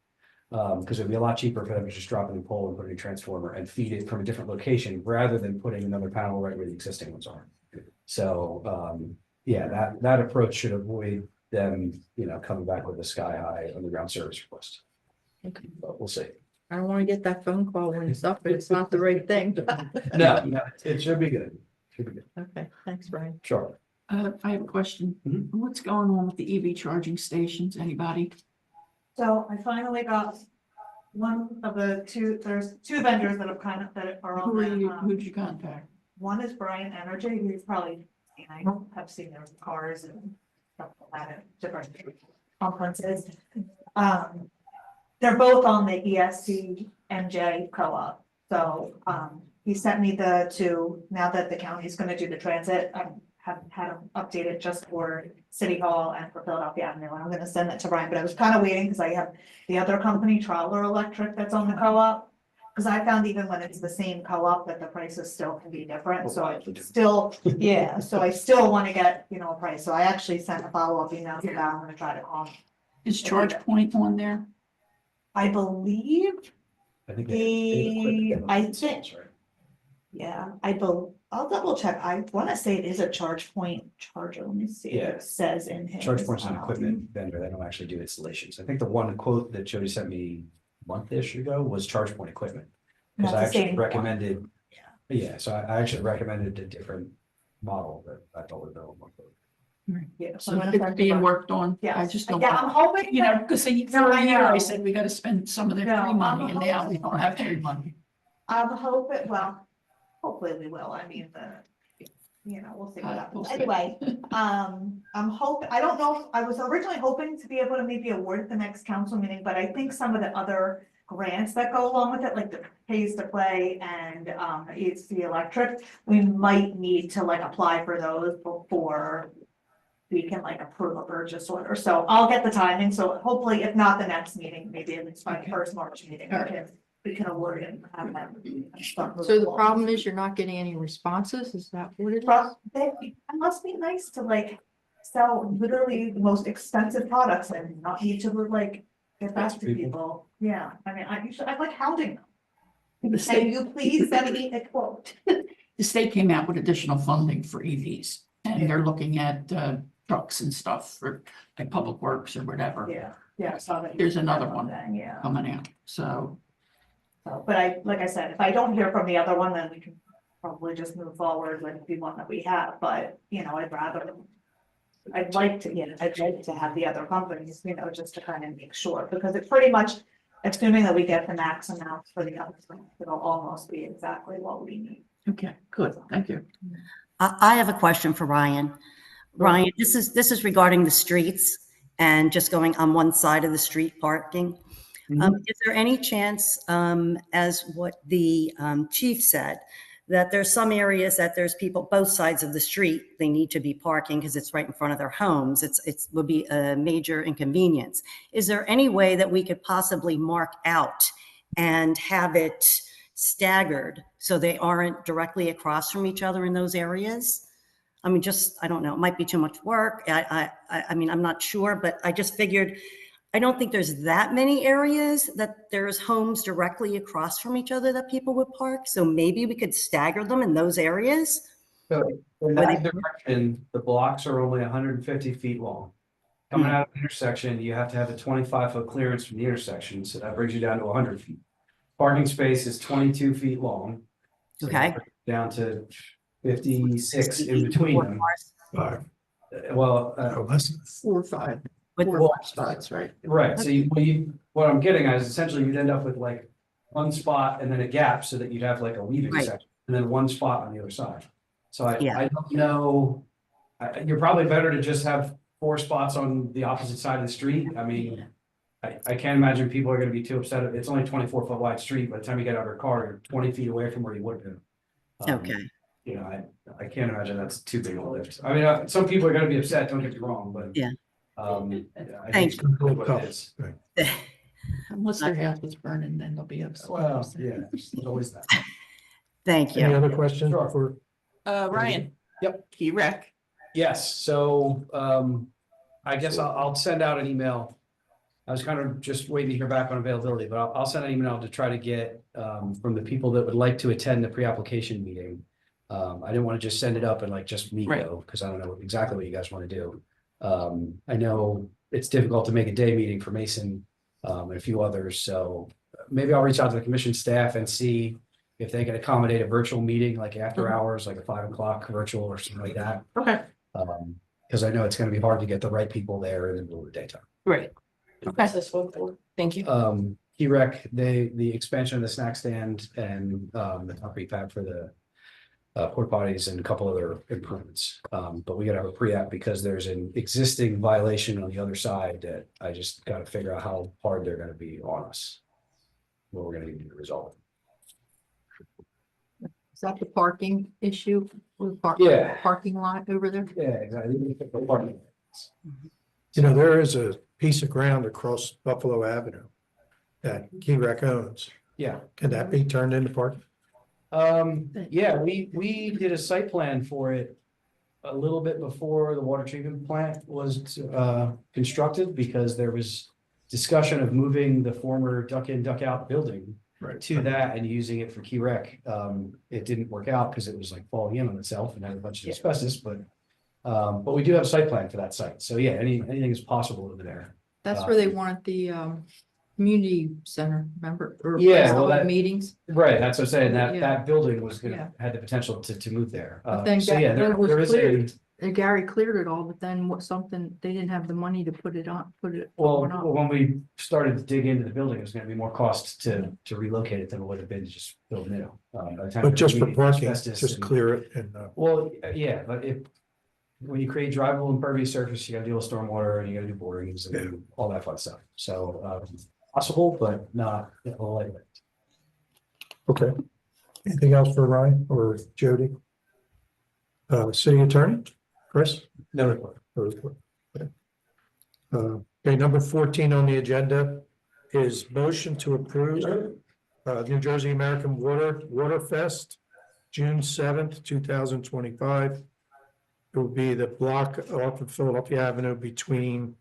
Because it'd be a lot cheaper for them to just drop a new pole and put a new transformer and feed it from a different location rather than putting another panel right where the existing ones are. So yeah, that approach should avoid them, coming back with a sky-high underground service request.
Okay.
But we'll see.
I don't want to get that phone call when it's up, but it's not the right thing.
No, it should be good. Should be good.
Okay, thanks, Brian.
Sure.
I have a question. What's going on with the EV charging stations? Anybody?
So I finally got one of the two, there's two vendors that have kind of, that are on
Who are
that,
you, who'd you contact?
one is Brian Energy, who's probably, I have seen their cars and stuff like that at different conferences. They're both on the ESC MJ co-op. So, he sent me the two, now that the county's gonna do the transit, I haven't had them updated just for City Hall and for Philadelphia Avenue. And I'm gonna send that to Brian, but I was kind of waiting because I have the other company, Troller Electric, that's on the co-op. Because I found even when it's the same co-op that the prices still can be different, so I still, yeah, so I still want to get, you know, a price. So I actually sent a follow-up email to that. I'm gonna try to call him.
Is ChargePoint on there?
I believe,
I think they have
I
equipment.
think- yeah, I'll double check. I want to say it is a ChargePoint charger. Let me see
Yeah.
what it says in his.
ChargePoint's an equipment vendor. They don't actually do installations. I think the one quote that Jody sent me a month-ish ago was ChargePoint equipment. Because I
That's the
actually
same one.
recommended, yeah, so I actually recommended a different model that I thought would go.
Yeah, so
So
I'm gonna
it's
send
being
you-
worked on?
Yeah,
I just don't.
yeah, I'm hoping.
You know,
that-
because for
No, I
a year I
know.
said we gotta spend some of their
No,
free
I'm
money and now we
hoping-
don't have free money.
I'm hoping, well, hopefully we will. I mean, you know, we'll see what
We'll
happens.
see.
Anyway, I'm I don't know, if I was originally hoping to be able to maybe award at the next council meeting, but I think some of the other grants that go along with it, like the Pays to Play and it's the electric, we might need to like apply for those before we can like approve a purchase order. So I'll get the timing. So hopefully, if not the next meeting, maybe at least by the first March meeting, we can award it and have them. start moving
So the
along.
problem is you're not getting any responses? Is that what it is?
But it must be nice to like sell literally the most expensive products and not need to like get back to people. Yeah, I mean, I like hounding them.
The
Can
state,
you please send me a quote?
the state came out with additional funding for EVs and they're looking at trucks and stuff for like public works or whatever
Yeah, I saw that.
There's another one.
Yeah,
coming out. So
so, but like I said, if I don't hear from the other one, then we can probably just move forward with the one that we have, but you know, I'd like to have the other companies, you know, just to kind of make sure, because it's pretty much, assuming that we get the max amount for the other one, it'll almost be exactly what we need.
okay, good, thank you.
I have a question for Ryan. Ryan, this is regarding the streets and just going on one side of the street parking. Is there any chance, as what the chief said, that there's some areas that there's people, both sides of the street, they need to be parking because it's right in front of their homes. It would be a major inconvenience. Is there any way that we could possibly mark out and have it staggered so they aren't directly across from each other in those areas? I mean, I don't know, it might be too much work. I mean, I'm not sure, but I just figured, I don't think there's that many areas that there's homes directly across from each other that people would park. So maybe we could stagger them in those areas.
So in
Were
that
they-
direction, the blocks are only 150 feet long. Coming out of the intersection, you have to have a 25-foot clearance from the intersection, so that brings you down to 100 feet. Parking space is 22 feet long. so that
Okay.
brings you down to 56 in between them. Well,
4 or 5.
With-
4 or 5 spots, right?
right, so what I'm getting at is essentially you'd end up with like one spot and then a gap so that you'd have like a weaving
Right.
section, and then one spot on the other side. So
Yeah.
I don't know, you're probably better to just have 4 spots on the opposite side of the street. I mean, I can't imagine people are gonna be too upset. It's only 24-foot wide street. By the time you get out of your car, you're 20 feet away from where you would have been.
Okay.
You know, I can't imagine that's too big of a lift. I mean, some people are gonna be upset, don't get me wrong, but.
Yeah.
I
Thank
think it's what it is.
Unless their house is burning, then they'll be upset.
Well, yeah, there's always that.
Any
Thank you.
other questions
Sure.
for?
Ryan.
Yep.
Key rec.
Yes, so I guess I'll send out an email. I was kind of just waiting to hear back on availability, but I'll send an email to try to get from the people that would like to attend the pre-application meeting. I didn't want to just send it up and like just me
Right.
go, because I don't know exactly what you guys want to do. I know it's difficult to make a day meeting for Mason and a few others, so maybe I'll reach out to the commission staff and see if they can accommodate a virtual meeting, like after hours, like a 5 o'clock virtual or something like that.
Okay,
Because I know it's gonna be hard to get the right people there in the middle of the daytime.
great. Okay, thank you.
Rec, the expansion of the snack stand and the concrete pad for the porta potties and a couple other improvements. But we gotta have a pre-app because there's an existing violation on the other side that I just gotta figure out how hard they're gonna be on us. What we're gonna need to resolve.
Is that the parking issue with
Yeah.
parking lot over there?
Yeah, exactly.
You know, there is a piece of ground across Buffalo Avenue that Key Rec owns.
Yeah.
Can that be turned into parking?
Yeah, we did a site plan for it a little bit before the water treatment plant was constructed because there was discussion of moving the former duck in, duck out building
Right.
to that and using it for Key Rec. It didn't work out because it was like falling in on itself and had a bunch of asbestos, but we do have a site plan for that site. So yeah, anything is possible over there.
That's where they wanted the community center, remember? Or
Yeah,
all
well,
the
that-
meetings.
Right, that's what I'm saying,
Yeah.
that building was
Yeah.
gonna, had the potential to move there.
But then
So yeah,
that was
there is a,
cleared. And Gary cleared it all, but then they didn't have the money to put it on, put
well,
one up.
when we started to dig into the building, it was gonna be more cost to relocate it than it would have been to just build new. By the time
But just for
we-
parking,
asbestos
just
and-
clear it and,
Well, yeah, but when you create drivable impervious surface, you gotta deal with stormwater and you gotta do borings and all that fun stuff. So, possible, but not likely.
okay. Anything else for Ryan or Jody? City Attorney, Chris?
No report.
No report. Okay. Okay, number 14 on the agenda is motion to approve New Jersey American Water Fest, June 7th, 2025. It will be the block off of Philadelphia Avenue between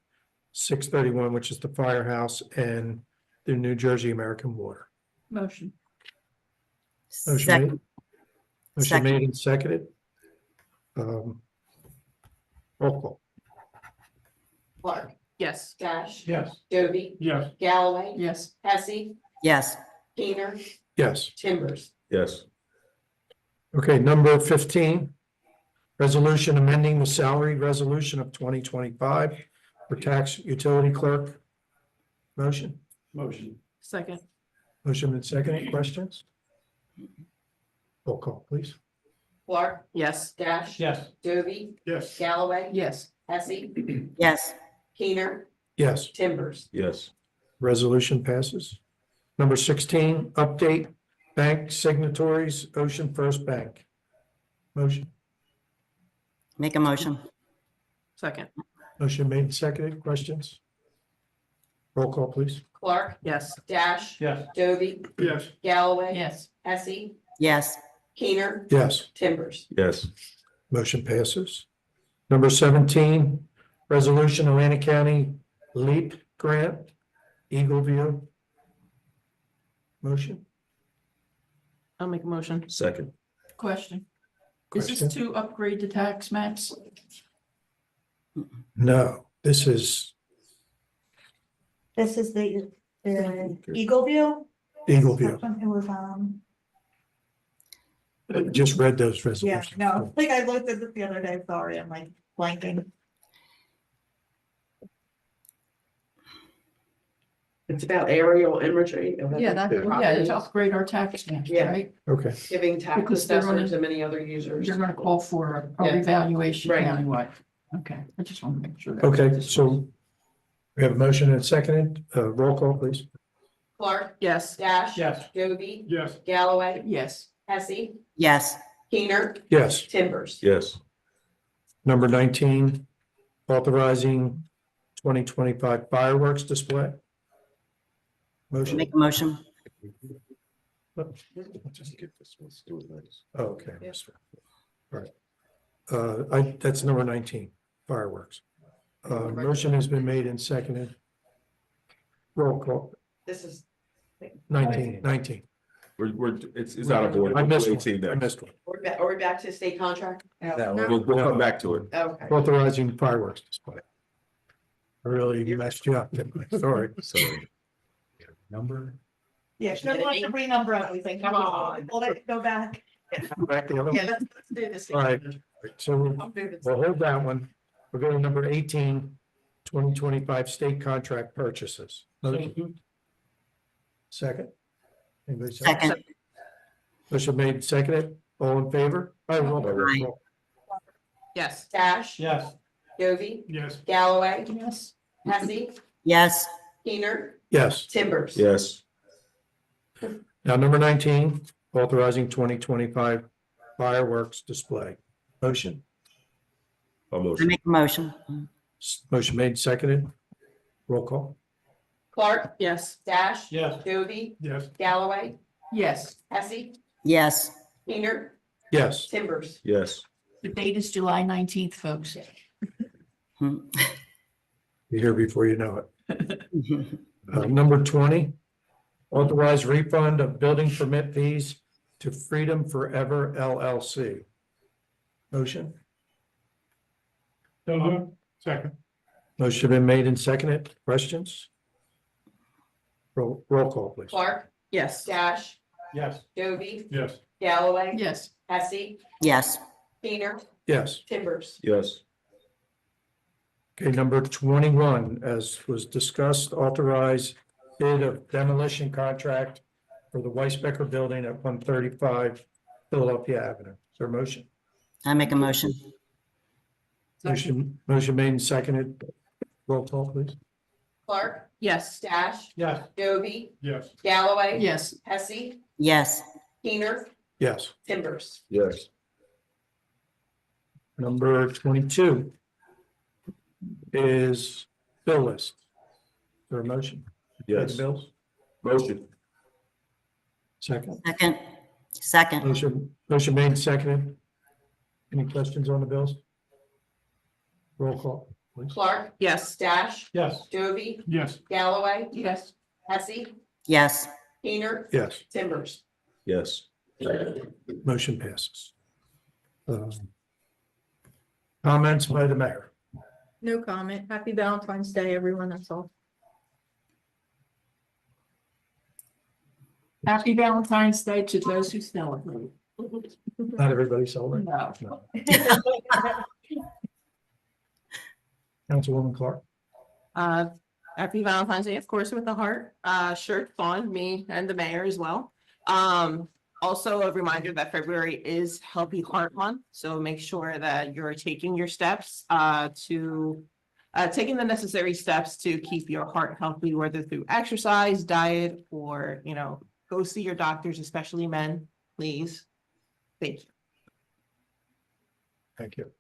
631, which is the firehouse, and the New Jersey American Water.
Motion.
Motion
Sec-
made. Motion
Second.
made and seconded. Roll call.
Clark,
Yes.
Dash.
Yes.
Dovey,
Yes.
Galloway,
Yes.
Hesse,
Yes,
Keener,
Yes.
Timbers.
Yes.
Okay, number 15. Resolution amending the salary resolution of 2025 for tax utility clerk. Motion,
Motion.
Second.
motion and second. Questions? Roll call, please.
Clark,
Yes.
Dash.
Yes.
Dovey,
Yes.
Galloway,
Yes.
Hesse,
yes,
Keener,
Yes,
Timbers.
Yes.
resolution passes. Number 16, update bank signatories, Ocean First Bank. Motion,
make a motion.
Second.
motion made and seconded. Questions? Roll call, please.
Clark,
Yes.
Dash.
Yes.
Dovey,
Yes.
Galloway.
Yes.
Hesse,
Yes,
Keener,
Yes.
Timbers.
Yes.
Motion passes. Number 17, resolution Atlantic County LEAP grant, Eagle View. Motion,
I'll make a motion.
Second.
Question. Is this
Question?
to upgrade the tax maps?
no, this is
This is the Eagle View.
Eagle View.
It was,
I just read those
yeah,
resolutions.
no, like I looked at it the other day, sorry, I'm like blanking.
It's about aerial imagery.
Yeah, to upgrade our tax maps,
Yeah.
right?
Okay,
Giving tax
Because they're
assessors
gonna-
and many other users.
You're gonna call for a
Yeah.
revaluation
Right.
countywide. Okay, I just want to make sure. that-
okay, so we have a motion and seconded. Roll call, please.
Clark,
Yes.
Dash.
Yes.
Dovey,
Yes.
Galloway,
Yes.
Hesse,
yes,
Keener,
Yes.
Timbers.
Yes.
Number 19, authorizing 2025 fireworks display. Motion.
make a motion.
Just get this one. Let's do it nice.
Oh, okay. All right. That's number 19, fireworks. Motion has been made and seconded. Roll call,
This is,
19.
It's out of order.
I missed
18
one, I
next.
missed one.
are we back to state contract?
We'll come back to it.
Okay.
Authorizing fireworks display. I really messed you up, didn't I? Sorry.
Sorry.
Number.
Yeah, she doesn't want to renumber everything, come on, we'll let it go back.
Back the other
Yeah,
one.
let's do this.
All right, so
I'm moving.
we'll hold that one. We'll go to number 18, 2025 state contract purchases. Motion. Second? Anybody second?
Second,
Motion made, seconded. All in favor? Roll call.
Aye.
Yes.
Dash.
Yes.
Dovey,
Yes.
Galloway,
Yes.
Hesse,
yes,
Keener,
Yes.
Timbers.
Yes.
Now, number 19, authorizing 2025 fireworks display. Motion.
A
I
motion.
make a motion.
Motion made, seconded. Roll call.
Clark,
Yes.
Dash.
Yes.
Dovey,
Yes.
Galloway,
Yes.
Hesse,
Yes,
Keener,
Yes.
Timbers.
Yes.
The date is July 19th, folks.
Hmm.
You're here before you know it. Number 20, authorize refund of building permit fees to Freedom Forever LLC. Motion.
So moved. Second.
Motion been made and seconded. Questions? Roll call, please.
Clark,
Yes.
Dash,
Yes.
Dovey,
Yes.
Galloway,
Yes.
Hesse,
yes,
Keener,
Yes.
Timbers.
Yes.
Okay, number 21, as was discussed, authorize bid of demolition contract for the Weisbecker Building at 135 Philadelphia Avenue. Is there a motion?
I make a motion.
Motion made and seconded. Roll call, please.
Clark,
Yes.
Dash,
Yes.
Dovey,
Yes.
Galloway.
Yes.
Hesse,
Yes,
Keener,
Yes.
Timbers.
Yes.
Number 22 is bill list. Is there a motion? Pay the
Yes.
bills?
Motion.
Second.
second,
Motion made and seconded. Any questions on the bills? Roll call, please.
Clark,
Yes.
Dash,
Yes.
Dovey,
Yes.
Galloway,
Yes.
Hesse,
yes,
Keener,
Yes.
Timbers.
Yes.
Motion passes. Comments by the mayor.
No comment. Happy Valentine's Day, everyone. That's all.
Happy Valentine's Day to those who celebrate.
Not everybody celebrates.
No.
Councilwoman Clark.
Happy Valentine's Day, of course, with the heart, shirt fun, me and the mayor as well. Also a reminder that February is Healthy Heart Month, so make sure that you're taking your steps, taking the necessary steps to keep your heart healthy, whether through exercise, diet, or, go see your doctors, especially men, please. Thank you.
Thank you.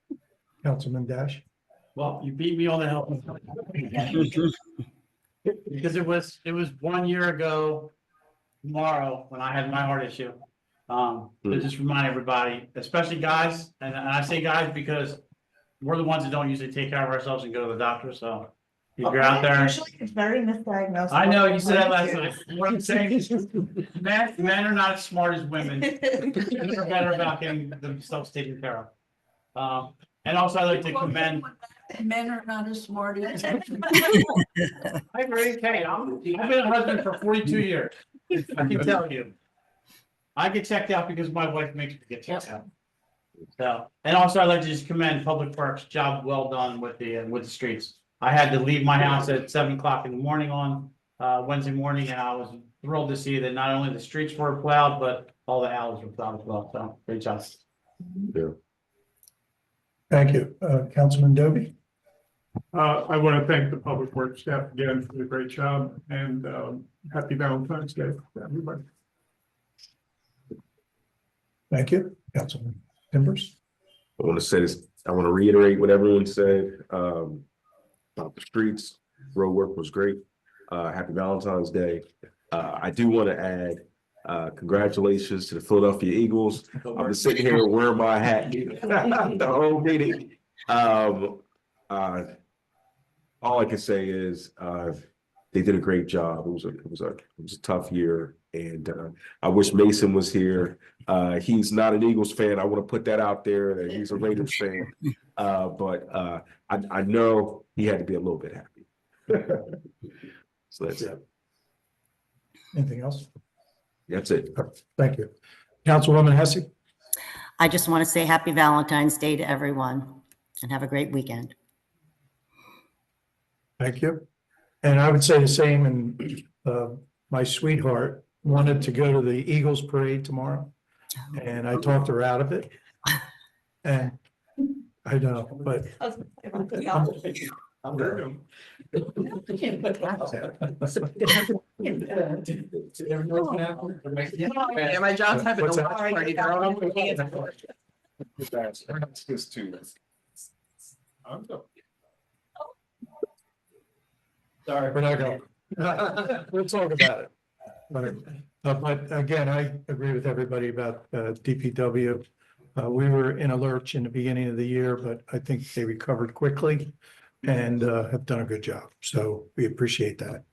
Councilman Dash.
Well, you beat me on the help. Because it was 1 year ago tomorrow when I had my heart issue. To just remind everybody, especially guys, and I say guys because we're the ones that don't usually take care of ourselves and go to the doctor, so. If you're out there.
Usually it's very misdiagnosed.
I know, you said that last night. What I'm saying is, men are not as smart as women. They're better about getting themselves taken care of. And also I'd like to commend.
Men are not as smart as.
I agree, Kate, I've been a husband for 42 years. I can tell you. I get checked out because my wife makes me get checked out. So, and also I'd like to just commend Public Works, job well done with the streets. I had to leave my house at 7 o'clock in the morning on Wednesday morning, and I was thrilled to see that not only the streets were plowed, but all the alleys were plowed as well. So great job.
Yeah.
Thank you. Councilman Dovey.
I want to thank the Public Works staff again for the great job and happy Valentine's Day to everybody.
Thank you. Councilman Timbers.
I want to say this, I want to reiterate what everyone said about the streets. Road work was great. Happy Valentine's Day. I do want to add congratulations to the Philadelphia Eagles. I'm just sitting here wearing my hat the whole meeting. All I can say is they did a great job. It was a tough year, and I wish Mason was here. He's not an Eagles fan. I want to put that out there that he's a Raiders fan. But I know he had to be a little bit happy. So that's it.
Anything else?
That's it.
Thank you. Councilwoman Hesse.
I just want to say happy Valentine's Day to everyone and have a great weekend.
Thank you. And I would say the same and my sweetheart, wanted to go to the Eagles parade tomorrow. And I talked her out of it. And I know, but
Yeah, my job's having a
What's that?
watch party. They're all over me.
Just two.
sorry, we're not going. We'll talk about it. But again, I agree with everybody about DPW. We were in a lurch in the beginning of the year, but I think they recovered quickly and have done a good job. So we appreciate that.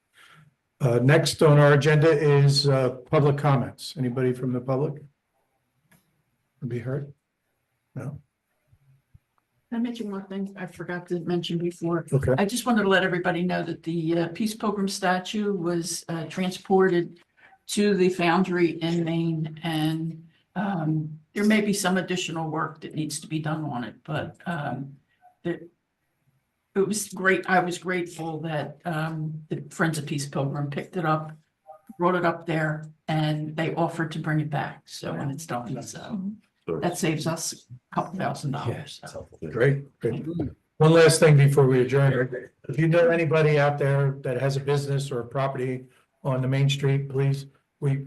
Next on our agenda is public comments. Anybody from the public? Be heard? No?
Can I mention one thing I forgot to mention before?
Okay.
I just wanted to let everybody know that the Peace Pilgrim statue was transported to the foundry in Maine, and there may be some additional work that needs to be done on it, but it was great. I was grateful that the Friends of Peace Pilgrim picked it up, brought it up there, and they offered to bring it back. So when it's done, so that saves us a couple $1,000. So.
Great, great. One last thing before we adjourn. If you know anybody out there that has a business or a property on the main street, please, we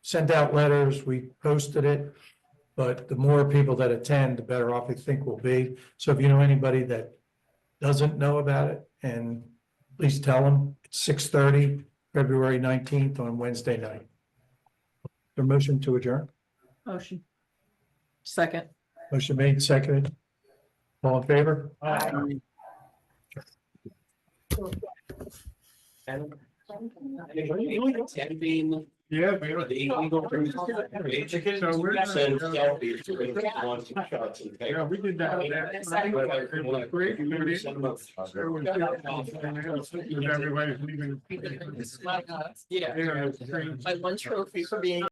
sent out letters, we posted it. But the more people that attend, the better off I think we'll be. So if you know anybody that doesn't know about it, and please tell them it's 6:30, February 19th on Wednesday night. The motion to adjourn?
Motion. Second.
Motion made, seconded. All in favor?
Yeah.
So we're
Yeah, we did that. Everybody's leaving.
Yeah. My one trophy for being